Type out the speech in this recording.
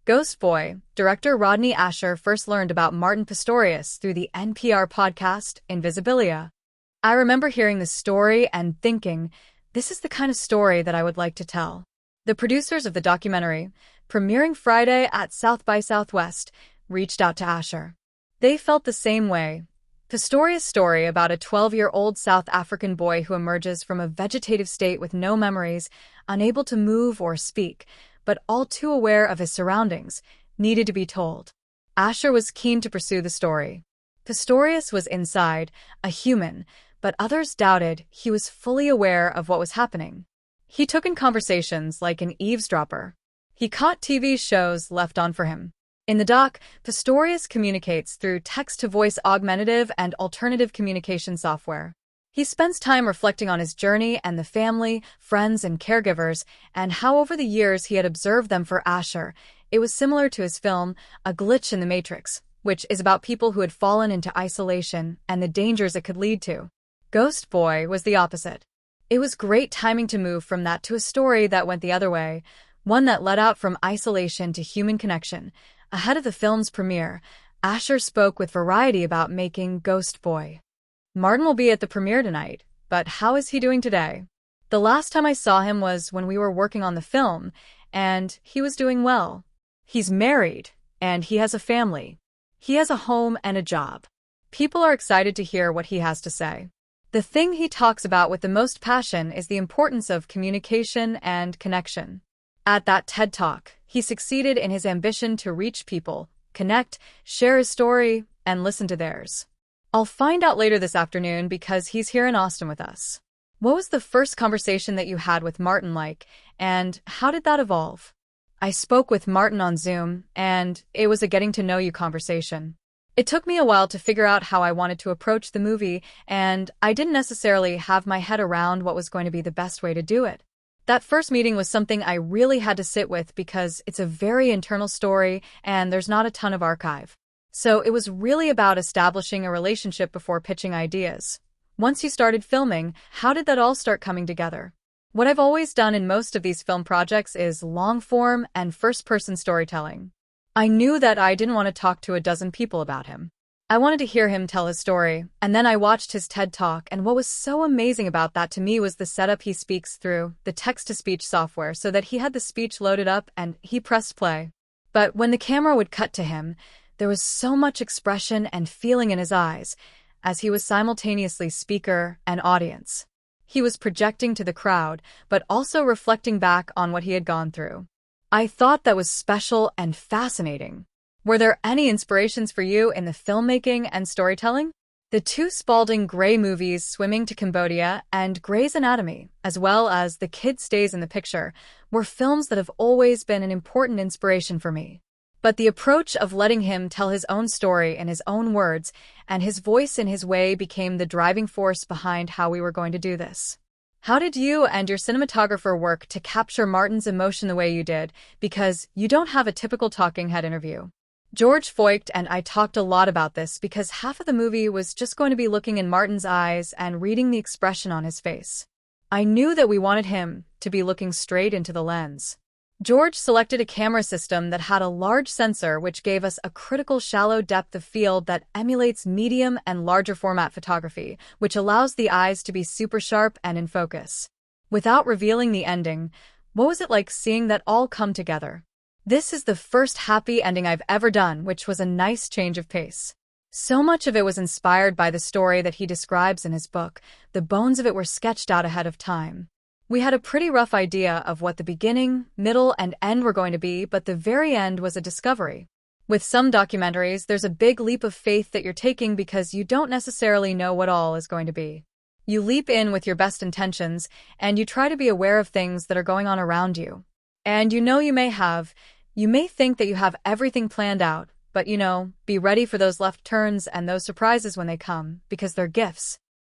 Ghost Boy, director Rodney Asher first learned about Martin Pistorius through the NPR podcast Invisibilia. I remember hearing this story and thinking, this is the kind of story that I would like to tell. The producers of the documentary, premiering Friday at South by Southwest, reached out to Asher. They felt the same way. Pistorius' story about a 12-year-old South African boy who emerges from a vegetative state with no memories, unable to move or speak, but all too aware of his surroundings, needed to be told. Asher was keen to pursue the story. Pistorius was inside, a human, but others doubted he was fully aware of what was happening. He took in conversations like an eavesdropper. He caught TV shows left on for him. In the doc, Pistorius communicates through text-to-voice augmentative and alternative communication software. He spends time reflecting on his journey and the family, friends, and caregivers, and how over the years he had observed them. For Asher, it was similar to his film, A Glitch in the Matrix, which is about people who had fallen into isolation and the dangers it could lead to. Ghost Boy was the opposite. It was great timing to move from that to a story that went the other way, one that led out from isolation to human connection. Ahead of the film's premiere, Asher spoke with Variety about making Ghost Boy. Martin will be at the premiere tonight, but how is he doing today? The last time I saw him was when we were working on the film, and he was doing well. He's married, and he has a family. He has a home and a job. People are excited to hear what he has to say. The thing he talks about with the most passion is the importance of communication and connection. At that TED Talk, he succeeded in his ambition to reach people, connect, share his story, and listen to theirs. I'll find out later this afternoon because he's here in Austin with us. What was the first conversation that you had with Martin like, and how did that evolve? I spoke with Martin on Zoom, and it was a getting-to-know-you conversation. It took me a while to figure out how I wanted to approach the movie, and I didn't necessarily have my head around what was going to be the best way to do it. That first meeting was something I really had to sit with because it's a very internal story and there's not a ton of archive. So it was really about establishing a relationship before pitching ideas. Once you started filming, how did that all start coming together? What I've always done in most of these film projects is long-form and first-person storytelling. I knew that I didn't want to talk to a dozen people about him. I wanted to hear him tell his story, and then I watched his TED Talk, and what was so amazing about that to me was the setup. He speaks through the text-to-speech software so that he had the speech loaded up and he pressed play. But when the camera would cut to him, there was so much expression and feeling in his eyes, as he was simultaneously speaker and audience. He was projecting to the crowd, but also reflecting back on what he had gone through. I thought that was special and fascinating. Were there any inspirations for you in the filmmaking and storytelling? The two Spalding Gray movies, Swimming to Cambodia and Grey's Anatomy, as well as The Kid Stays in the Picture, were films that have always been an important inspiration for me. But the approach of letting him tell his own story in his own words and his voice in his way became the driving force behind how we were going to do this. How did you and your cinematographer work to capture Martin's emotion the way you did? Because you don't have a typical talking head interview. George Foyt and I talked a lot about this because half of the movie was just going to be looking in Martin's eyes and reading the expression on his face. I knew that we wanted him to be looking straight into the lens. George selected a camera system that had a large sensor which gave us a critical shallow depth of field that emulates medium and larger format photography, which allows the eyes to be super sharp and in focus. Without revealing the ending, what was it like seeing that all come together? This is the first happy ending I've ever done, which was a nice change of pace. So much of it was inspired by the story that he describes in his book. The bones of it were sketched out ahead of time. We had a pretty rough idea of what the beginning, middle, and end were going to be, but the very end was a discovery. With some documentaries, there's a big leap of faith that you're taking because you don't necessarily know what all is going to be. You leap in with your best intentions, and you try to be aware of things that are going on around you. And you may think that you have everything planned out, but be ready for those left turns and those surprises when they come, because they're gifts.